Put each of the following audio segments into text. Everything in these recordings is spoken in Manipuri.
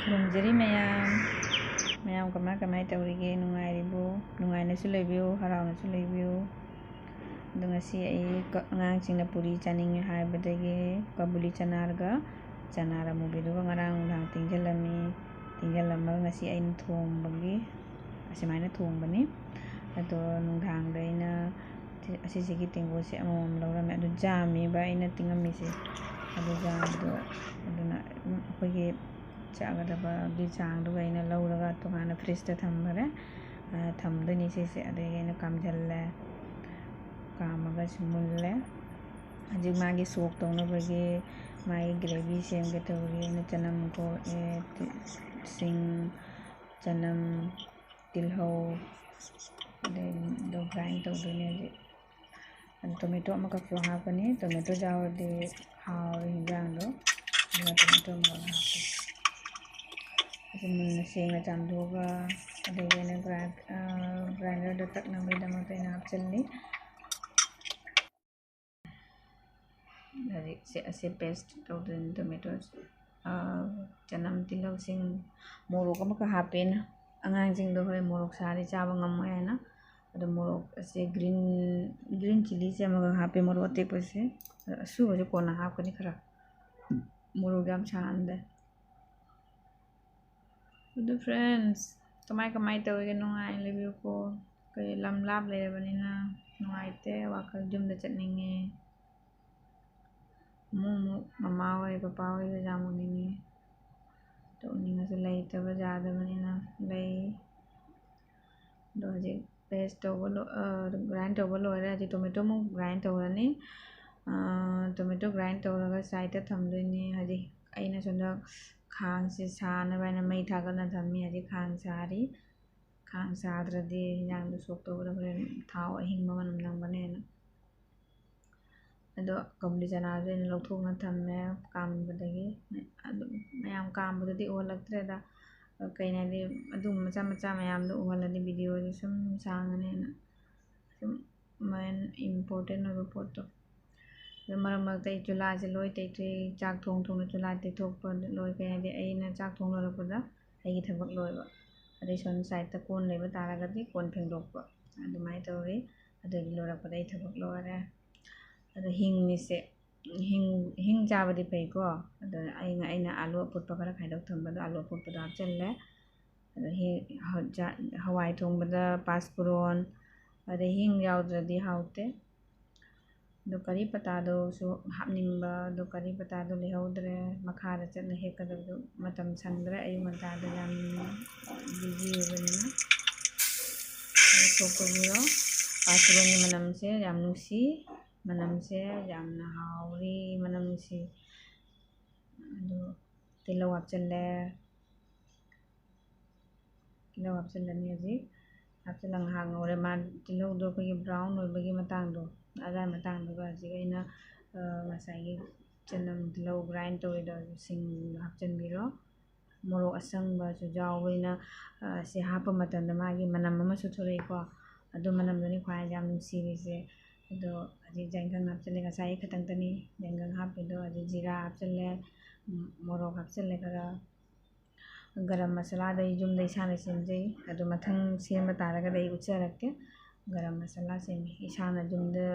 ꯈꯨꯔꯨꯝꯖꯔꯤ ꯃꯌꯥꯝ ꯀꯃꯥꯏ ꯇꯧꯔꯤꯒꯦ, ꯅꯨꯡꯉꯥꯏꯔꯤꯕꯣ? ꯅꯨꯡꯉꯥꯏꯅꯁꯨ ꯂꯩꯕꯤꯌꯨ, ꯍꯔꯥꯎꯅꯁꯨ ꯂꯩꯕꯤꯌꯨ. ꯑꯗꯣ ꯉꯁꯤ ꯑꯩ ꯑꯉꯥꯡꯁꯤꯡꯅ ꯄꯨꯔꯤ ꯆꯥꯅꯤꯡꯉꯦ ꯍꯥꯏꯕꯗꯒꯤ ꯀꯕꯨꯂꯤ ꯆꯅꯥꯒ ꯆꯅꯥꯔ ꯑꯃꯨꯕꯤꯗꯨꯒ ꯉꯔꯥꯡ ꯅꯨꯡꯗꯥꯡ ꯇꯤꯡꯁꯤꯜꯂꯝꯃꯒ ꯉꯁꯤ ꯑꯩꯅ ꯊꯣꯡꯕꯒꯤ ꯑꯁꯨꯃꯥꯏꯅ ꯊꯣꯡꯕꯅꯤ. ꯑꯗꯣ ꯅꯨꯡꯗꯥꯡꯗ ꯑꯩꯅ ꯑꯁꯤꯁꯤꯒꯤ ꯇꯦꯡꯀꯣꯠꯁꯦ ꯑꯃꯃꯝ ꯂꯧꯔꯝꯃꯦ. ꯑꯗꯨ ꯖꯥꯝꯅꯦꯕ ꯑꯩꯅ ꯇꯤꯡꯉꯝꯃꯤꯁꯦ. ꯑꯗꯨ ꯖꯥꯝꯗꯣ ꯑꯗꯨꯅ ꯑꯩꯈꯣꯏꯒꯤ ꯆꯥꯒꯗꯕꯒꯤ ꯆꯥꯡꯗꯨꯒ ꯑꯩꯅ ꯂꯧꯔꯒ ꯇꯣꯉꯥꯟꯅ ꯐ꯭ꯔꯤꯖꯇ ꯊꯝꯗꯣꯏꯅꯤ ꯁꯤꯁꯦ. ꯑꯗꯒꯤ ꯑꯩꯅ ꯀꯥꯝꯁꯤꯜꯂꯦ, ꯀꯥꯝꯃꯒ ꯃꯨꯜꯂꯦ. ꯍꯧꯖꯤꯛ ꯃꯥꯒꯤ ꯁꯣꯛ ꯇꯧꯅꯕꯒꯤ ꯃꯥꯒꯤ ꯒ꯭ꯔꯦꯚꯤ ꯁꯦꯝꯒꯦ ꯇꯧꯔꯤ. ꯑꯩꯅ ꯆꯅꯝ ꯀꯣꯛꯑꯦ, ꯁꯤꯡ, ꯆꯅꯝ, ꯇꯤꯜꯍꯧ, ꯑꯗꯩ ꯒ꯭ꯔꯥꯏꯟ ꯇꯧꯗꯣꯏꯅꯦ ꯍꯧꯖꯤꯛ. ꯑꯗꯨ ꯇꯣꯃꯦꯇꯣ ꯑꯃꯈꯛꯁꯨ ꯍꯥꯞꯀꯅꯤ. ꯇꯣꯃꯦꯇꯣ ꯌꯥꯎꯔꯗꯤ ꯍꯥꯎꯔꯦ ꯍꯤꯟꯖꯥꯡꯗꯣ. ꯑꯗꯨꯅ ꯇꯣꯃꯦꯇꯣ ꯑꯃꯈꯛ ꯍꯥꯞꯄꯦ. ꯑꯗꯨ ꯃꯨꯟꯅ ꯁꯦꯡꯅ ꯆꯥꯝꯊꯣꯛꯑꯒ ꯑꯗꯒꯤ ꯑꯩꯅ ꯒ꯭ꯔꯥꯏꯟꯗꯔꯗ ꯇꯛꯅꯕꯒꯤꯗꯃꯛꯇ ꯑꯩꯅ ꯍꯥꯞꯆꯤꯜꯂꯤ. ꯍꯧꯖꯤꯛ ꯑꯁꯤ ꯄꯦꯁꯠ ꯇꯧꯗꯣꯏꯅꯤ. ꯇꯣꯃꯦꯇꯣ, ꯆꯅꯝ, ꯇꯤꯜꯍꯧꯁꯤꯡ, ꯃꯣꯔꯣꯛ ꯑꯃꯈꯛ ꯍꯥꯞꯄꯦꯅ. ꯑꯉꯥꯡꯁꯤꯡꯗꯣ ꯍꯣꯔꯦꯟ ꯃꯣꯔꯣꯛ ꯁꯥꯔꯗꯤ ꯆꯥꯕ ꯉꯝꯃꯣꯏ ꯍꯥꯏꯅ. ꯑꯗꯣ ꯃꯣꯔꯣꯛ ꯑꯁꯦ ꯒ꯭ꯔꯤꯟ ꯆꯤꯜꯂꯤꯁꯦ ꯑꯃꯈꯛ ꯍꯥꯞꯄꯦ, ꯃꯣꯔꯣꯛ ꯑꯇꯦꯛꯄꯁꯦ. ꯑꯁꯨꯕꯁꯦ ꯀꯣꯟꯅ ꯍꯥꯞꯀꯅꯤ ꯈꯔ, ꯃꯣꯔꯣꯛ ꯌꯥꯝ ꯁꯥꯍꯟꯗꯦ. ꯑꯗꯨ ꯐ꯭ꯔꯦꯟꯁ, ꯀꯃꯥꯏ ꯇꯧꯔꯤꯒꯦ? ꯅꯨꯡꯉꯥꯏꯅ ꯂꯩꯕꯤꯌꯨꯀꯣ. ꯀꯩ ꯂꯝ ꯂꯥꯞ ꯂꯩꯔꯕꯅꯤꯅ ꯅꯨꯡꯉꯥꯏꯇꯦ, ꯋꯥꯈꯜ ꯌꯨꯝꯗ ꯆꯠꯅꯤꯡꯉꯦ. ꯑꯃꯨꯛ ꯃꯃꯥ ꯍꯣꯏ ꯄꯄꯥ ꯍꯣꯏꯒ ꯌꯥꯝ ꯎꯅꯤꯡꯉꯦ. ꯎꯅꯤꯡꯉꯁꯨ ꯂꯩꯇꯕ, ꯌꯥꯗꯕꯅꯤꯅ ꯂꯩ. ꯑꯗꯣ ꯍꯧꯖꯤꯛ ꯒ꯭ꯔꯥꯏꯟ ꯇꯧꯕ ꯂꯣꯏꯔꯦ. ꯍꯧꯖꯤꯛ ꯇꯣꯃꯦꯇꯣ ꯑꯃꯨꯛ ꯒ꯭ꯔꯥꯏꯟ ꯇꯧꯔꯅꯤ. ꯇꯣꯃꯦꯇꯣ ꯒ꯭ꯔꯥꯏꯟ ꯇꯧꯔꯒ ꯁꯥꯏꯠꯇ ꯊꯝꯗꯣꯏꯅꯤ. ꯍꯧꯖꯤꯛ ꯑꯩꯅ ꯁꯣꯝꯗ ꯈꯥꯡꯁꯦ ꯁꯥꯅꯕ ꯍꯥꯏꯅ ꯃꯩ ꯊꯥꯒꯠꯅ ꯊꯝꯃꯤ. ꯍꯧꯖꯤꯛ ꯈꯥꯡ ꯁꯥꯔꯤ. ꯈꯥꯡ ꯁꯥꯗ꯭ꯔꯗꯤ ꯍꯤꯟꯖꯥꯡꯗꯣ ꯁꯣꯛ ꯇꯧꯕꯗ ꯍꯣꯔꯦꯟ ꯊꯥꯎ ꯑꯍꯤꯡꯕ ꯃꯅꯝ ꯅꯝꯒꯅꯦꯅ. ꯑꯗꯣ ꯀꯕꯨꯂꯤ ꯆꯅꯥꯁꯨ ꯑꯩꯅ ꯂꯧꯊꯣꯛꯅ ꯊꯝꯃꯦ ꯀꯥꯝꯕꯗꯒꯤ. ꯑꯗꯨ ꯃꯌꯥꯝ ꯀꯥꯝꯕꯗꯨꯗꯤ ꯎꯍꯜꯂꯛꯇ꯭ꯔꯦꯗ. ꯀꯩꯅꯣ ꯍꯥꯏꯗꯤ ꯑꯗꯨꯒꯨꯝꯕ ꯃꯆꯥ ꯃꯌꯥꯝꯗꯣ ꯎꯍꯜꯂꯗꯤ ꯚꯤꯗꯤꯑꯣꯁꯦ ꯁꯨꯝ ꯁꯥꯡꯉꯅꯦꯅ, ꯁꯨꯝ ꯏꯝꯄꯣꯔꯇꯦꯟ ꯑꯣꯏꯕ ꯄꯣꯠꯇꯣ. ꯑꯗꯣ ꯃꯔꯛ ꯃꯔꯛꯇ ꯑꯩ ꯆꯨꯜꯍꯥꯁꯦ ꯂꯣꯏ ꯇꯩꯊꯣꯛꯏ. ꯆꯥꯛ ꯊꯣꯡꯅ ꯆꯨꯜꯍꯥ ꯇꯩꯊꯣꯛꯄ ꯂꯣꯏ. ꯀꯩ ꯍꯥꯏꯗꯤ ꯑꯩꯅ ꯆꯥꯛ ꯊꯣꯡ ꯂꯣꯏꯔꯛꯄꯗ ꯑꯩꯒꯤ ꯊꯕꯛ ꯂꯣꯏꯕ. ꯑꯗꯩ ꯁꯣꯝ ꯁꯥꯏꯠꯇ ꯀꯣꯟ ꯂꯩꯕ ꯇꯥꯔꯒꯗꯤ ꯀꯣꯟ ꯐꯦꯡꯗꯣꯛꯄ. ꯑꯗꯨꯃꯥꯏꯅ ꯇꯧꯔꯤ. ꯑꯗꯨꯒꯤ ꯂꯣꯏꯔꯛꯄꯗ ꯑꯩ ꯊꯕꯛ ꯂꯣꯏꯔꯦ. ꯑꯗꯣ ꯍꯤꯡꯉꯤꯁꯦ, ꯍꯤꯡ ꯆꯥꯕꯗꯤ ꯐꯩꯀꯣ. ꯑꯗꯣ ꯑꯩꯅ ꯑꯥꯂꯨ ꯑꯐꯨꯠꯄ ꯈꯔ ꯈꯥꯏꯗꯣꯛ ꯊꯝꯕꯗꯣ ꯑꯥꯂꯨ ꯑꯐꯨꯠꯄꯗꯣ ꯍꯥꯞꯆꯤꯜꯂꯦ. ꯑꯗꯣ ꯍꯋꯥꯏ ꯊꯣꯡꯕꯗ ꯄꯥꯁꯄꯨꯔꯣꯟ, ꯑꯗꯩ ꯍꯤꯡ ꯌꯥꯎꯗ꯭ꯔꯗꯤ ꯍꯥꯎꯇꯦ. ꯑꯗꯣ ꯀꯔꯤ ꯄꯇꯥꯗꯨꯁꯨ ꯍꯥꯞꯅꯤꯡꯕ, ꯑꯗꯣ ꯀꯔꯤ ꯄꯇꯥꯗꯣ ꯂꯩꯍꯧꯗ꯭ꯔꯦ. ꯃꯈꯥꯗ ꯆꯠꯅ ꯍꯦꯛꯀꯗꯕꯗꯣ ꯃꯇꯝ ꯁꯪꯗ꯭ꯔꯦ. ꯑꯌꯨꯛ ꯉꯟꯇꯥꯗ ꯌꯥꯝ ꯕꯤꯖꯤ ꯑꯣꯏꯕꯅꯤꯅ. ꯁꯣꯛ ꯇꯧꯕꯤꯔꯣ. ꯄꯥꯁꯄꯨꯔꯣꯟꯒꯤ ꯃꯅꯝꯁꯦ ꯌꯥꯝ ꯅꯨꯡꯁꯤ. ꯃꯅꯝꯁꯦ ꯌꯥꯝꯅ ꯍꯥꯎꯔꯤ, ꯃꯅꯝ ꯅꯨꯡꯁꯤ. ꯑꯗꯣ ꯇꯤꯜꯍꯧ ꯍꯥꯞꯆꯤꯜꯂꯦ. ꯇꯤꯜꯍꯧ ꯍꯥꯞꯆꯤꯜꯂꯅꯤ ꯍꯧꯖꯤꯛ. ꯍꯥꯞꯆꯤꯜꯂꯒ ꯉꯥꯏꯍꯥꯛ ꯉꯧꯔꯦ. ꯇꯤꯜꯍꯧꯗꯣ ꯑꯩꯈꯣꯏꯒꯤ ꯕ꯭ꯔꯥꯎꯟ ꯑꯣꯏꯕꯒꯤ ꯃꯇꯥꯡꯗꯣ, ꯑꯗꯨꯋꯥꯏ ꯃꯇꯥꯡꯗꯨꯒ ꯍꯧꯖꯤꯛ ꯑꯩꯅ ꯉꯁꯥꯏꯒꯤ ꯆꯅꯝ ꯇꯤꯜꯍꯧ ꯒ꯭ꯔꯥꯏꯟ ꯇꯧꯔꯤꯗꯣ ꯁꯤꯡꯗꯣ ꯍꯥꯞꯆꯤꯟꯕꯤꯔꯣ. ꯃꯣꯔꯣꯛ ꯑꯁꯪꯕꯁꯨ ꯌꯥꯎꯕꯅꯤꯅ ꯁꯤ ꯍꯥꯞꯄ ꯃꯇꯝꯗ ꯃꯥꯒꯤ ꯃꯅꯝ ꯑꯃꯁꯨ ꯊꯣꯛꯂꯛꯏꯀꯣ. ꯑꯗꯨ ꯃꯅꯝꯗꯨꯅꯤ ꯈ꯭ꯋꯥꯏꯗꯒꯤ ꯌꯥꯝ ꯅꯨꯡꯁꯤꯔꯤꯁꯦ. ꯑꯗꯣ ꯍꯧꯖꯤꯛ ꯌꯥꯏꯉꯪ ꯍꯥꯞꯆꯤꯜꯂꯦ. ꯉꯁꯥꯏ ꯈꯛꯇꯪꯇꯅꯤ ꯌꯥꯏꯉꯪ ꯍꯥꯞꯄꯤꯗꯣ. ꯍꯧꯖꯤꯛ ꯖꯤꯔꯥ ꯍꯥꯞꯆꯤꯜꯂꯦ, ꯃꯣꯔꯣꯛ ꯍꯥꯞꯆꯤꯜꯂꯦ ꯈꯔ. ꯒꯔꯝ ꯃꯁꯥꯂꯥꯗꯣ ꯑꯩ ꯌꯨꯝꯗ ꯏꯁꯥꯅ ꯁꯦꯝꯖꯩ. ꯑꯗꯨ ꯃꯊꯪ ꯁꯦꯝꯕ ꯇꯥꯔꯒꯗꯤ ꯑꯩ ꯎꯠꯆꯔꯛꯀꯦ. ꯒꯔꯝ ꯃꯁꯥꯂꯥ ꯁꯦꯝꯃꯤ ꯏꯁꯥꯅ ꯌꯨꯝꯗ.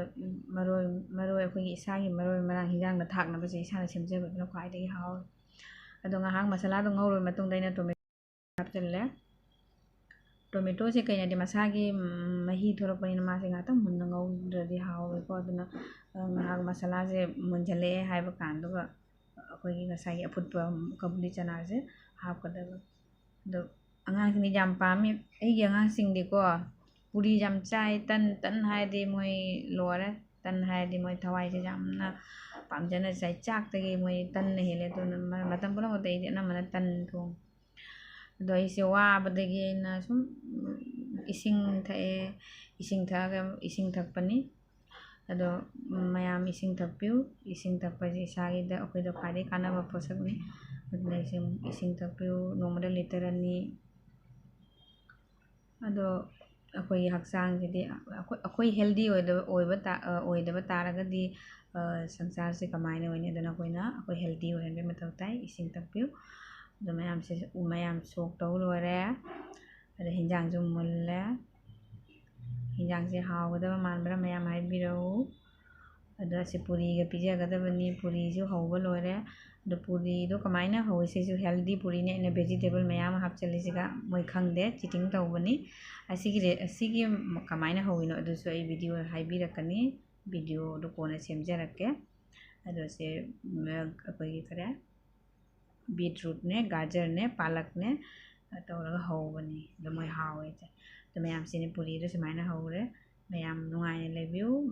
ꯃꯔꯣꯏ ꯑꯩꯈꯣꯏꯒꯤ ꯏꯁꯥꯒꯤ ꯃꯔꯣꯏ ꯃꯔꯥꯡ ꯍꯤꯟꯖꯥꯡꯗ ꯊꯥꯛꯅꯕꯁꯦ ꯏꯁꯥꯅ ꯁꯦꯝꯖꯕꯗꯨꯅ ꯈ꯭ꯋꯥꯏꯗꯒꯤ ꯍꯥꯎꯋꯤ. ꯑꯗꯣ ꯉꯥꯏꯍꯥꯛ ꯃꯁꯥꯂꯥꯗꯣ ꯉꯧꯔꯕ ꯃꯇꯨꯡꯗ ꯑꯩꯅ ꯇꯣꯃꯦꯇꯣ ꯍꯥꯞꯆꯤꯜꯂꯦ. ꯇꯣꯃꯦꯇꯣꯁꯦ ꯀꯩꯅꯣꯗꯤ ꯃꯁꯥꯒꯤ ꯃꯍꯤ ꯊꯣꯛꯂꯛꯄꯅꯤꯅ ꯃꯥꯁꯦ ꯉꯥꯛꯇꯪ ꯃꯨꯟꯅ ꯉꯧꯗ꯭ꯔꯗꯤ ꯍꯥꯎꯔꯣꯏꯀꯣ. ꯑꯗꯨꯅ ꯉꯥꯏꯍꯥꯛ ꯃꯁꯥꯂꯥꯁꯦ ꯃꯨꯟꯓꯜꯂꯛꯑꯦ ꯍꯥꯏꯕ ꯀꯥꯟꯗꯨꯒ ꯑꯩꯈꯣꯏꯒꯤ ꯉꯁꯥꯏꯒꯤ ꯑꯐꯨꯠꯄ ꯀꯕꯨꯂꯤ ꯆꯅꯥꯁꯦ ꯍꯥꯞꯀꯗꯕ. ꯑꯗꯣ ꯑꯉꯥꯡꯁꯤꯡꯗꯤ ꯌꯥꯝ ꯄꯥꯝꯃꯤ. ꯑꯩꯒꯤ ꯑꯉꯥꯡꯁꯤꯡꯗꯤꯀꯣ ꯄꯨꯔꯤ ꯌꯥꯝ ꯆꯥꯏ. ꯇꯟ ꯍꯥꯏꯔꯗꯤ ꯃꯣꯏ ꯂꯣꯏꯔꯦ. ꯇꯟ ꯍꯥꯏꯔꯗꯤ ꯃꯣꯏ ꯊꯋꯥꯏꯁꯦ ꯌꯥꯝꯅ ꯄꯥꯝꯖꯅ ꯆꯥꯏ. ꯆꯥꯛꯇꯒꯤ ꯃꯣꯏ ꯇꯟꯅ ꯍꯦꯜꯂꯦ. ꯑꯗꯨꯅ ꯃꯇꯝ ꯄꯨꯝꯅꯃꯛꯇ ꯑꯩꯗꯤ ꯑꯅꯝꯕꯅ ꯇꯟ ꯊꯣꯡꯉꯦ. ꯑꯗꯣ ꯑꯩꯁꯦ ꯋꯥꯕꯗꯒꯤ ꯑꯩꯅ ꯁꯨꯝ ꯏꯁꯤꯡ ꯊꯛꯑꯦ. ꯏꯁꯤꯡ ꯊꯛꯑꯒ ꯏꯁꯤꯡ ꯊꯛꯄꯅꯤ. ꯑꯗꯣ ꯃꯌꯥꯝ ꯏꯁꯤꯡ ꯊꯛꯄꯤꯌꯨ. ꯏꯁꯤꯡ ꯊꯛꯄꯁꯦ ꯏꯁꯥꯒꯤꯗ ꯑꯩꯈꯣꯏꯗ ꯈ꯭ꯋꯥꯏꯗꯒꯤ ꯀꯥꯟꯅꯕ ꯄꯣꯠꯁꯛꯅꯤ. ꯑꯗꯨꯅ ꯏꯁꯤꯡ ꯊꯛꯄꯤꯌꯨ ꯅꯣꯡꯃꯗ ꯂꯤꯇꯔ 2. ꯑꯗꯣ ꯑꯩꯈꯣꯏꯒꯤ ꯍꯛꯆꯥꯡꯁꯤꯗꯤ ꯑꯩꯈꯣꯏ ꯍꯦꯜꯗꯤ ꯑꯣꯏꯗꯕ ꯇꯥꯔꯒꯗꯤ ꯁꯪꯁꯥꯔꯁꯦ ꯀꯃꯥꯏꯅ ꯑꯣꯏꯅꯤ? ꯑꯗꯨꯅ ꯑꯩꯈꯣꯏ ꯍꯦꯜꯗꯤ ꯑꯣꯏꯍꯟꯕꯒꯤ ꯃꯊꯧ ꯇꯥꯏ. ꯏꯁꯤꯡ ꯊꯛꯄꯤꯌꯨ. ꯑꯗꯨ ꯃꯌꯥꯝ ꯁꯣꯛ ꯇꯧ ꯂꯣꯏꯔꯦ ꯑꯗ ꯍꯤꯟꯖꯥꯡꯁꯨ ꯃꯨꯜꯂꯦ ꯍꯤꯟꯖꯥꯡꯁꯦ ꯍꯥꯎꯒꯗꯕ ꯃꯥꯟꯕ꯭ꯔꯥ ꯃꯌꯥꯝ ꯍꯥꯏꯕꯤꯔꯛꯎ ꯑꯗ ꯁꯤ ꯄꯨꯔꯤꯒ ꯄꯤꯖꯒꯗꯕꯅꯤ ꯄꯨꯔꯤꯁꯨ ꯍꯧꯕ ꯂꯣꯏꯔꯦ ꯑꯗꯣ ꯄꯨꯔꯤꯗꯣ ꯀꯃꯥꯏꯅ ꯍꯧꯋꯤ ꯁꯤꯁꯨ ꯍꯦꯜꯗꯤ ꯄꯨꯔꯤꯅꯦ ꯑꯩꯅ ꯚꯦꯖꯤꯇꯦꯕꯜ ꯃꯌꯥꯝ ꯍꯥꯞꯆꯤꯜꯂꯤꯁꯤꯒ ꯃꯣꯏ ꯈꯪꯗꯦ ꯆꯤꯇꯤꯡ ꯇꯧꯕꯅꯤ ꯑꯁꯤꯒꯤ ꯀꯃꯥꯏꯅ ꯍꯧꯋꯤꯅꯣ ꯑꯗꯨꯁꯨ ꯑꯩ ꯚꯤꯗꯤꯑꯣ ꯍꯥꯏꯕꯤꯔꯛꯀꯅꯤ ꯚꯤꯗꯤꯑꯣꯗꯣ ꯀꯣꯟꯅ ꯁꯦꯝꯖꯔꯛꯀꯦ ꯑꯗꯣ ꯁꯦ ꯑꯩꯈꯣꯏꯒꯤ ꯈꯔ ꯕꯤꯠꯔꯨꯠꯅꯦ ꯒꯥꯖꯔꯅꯦ ꯄꯥꯂꯛꯅꯦ ꯇꯧꯔꯒ ꯍꯧꯕꯅꯤ ꯑꯗꯣ ꯃꯣꯏ ꯍꯥꯎꯋꯦ ꯑꯗꯣ ꯃꯌꯥꯝꯁꯤꯅꯦ ꯄꯨꯔꯤꯗꯣ ꯁꯨꯃꯥꯏꯅ ꯍꯧꯔꯦ ꯃꯌꯥꯝ ꯅꯨꯡꯉꯥꯏꯅ ꯂꯩꯕꯤꯌꯨ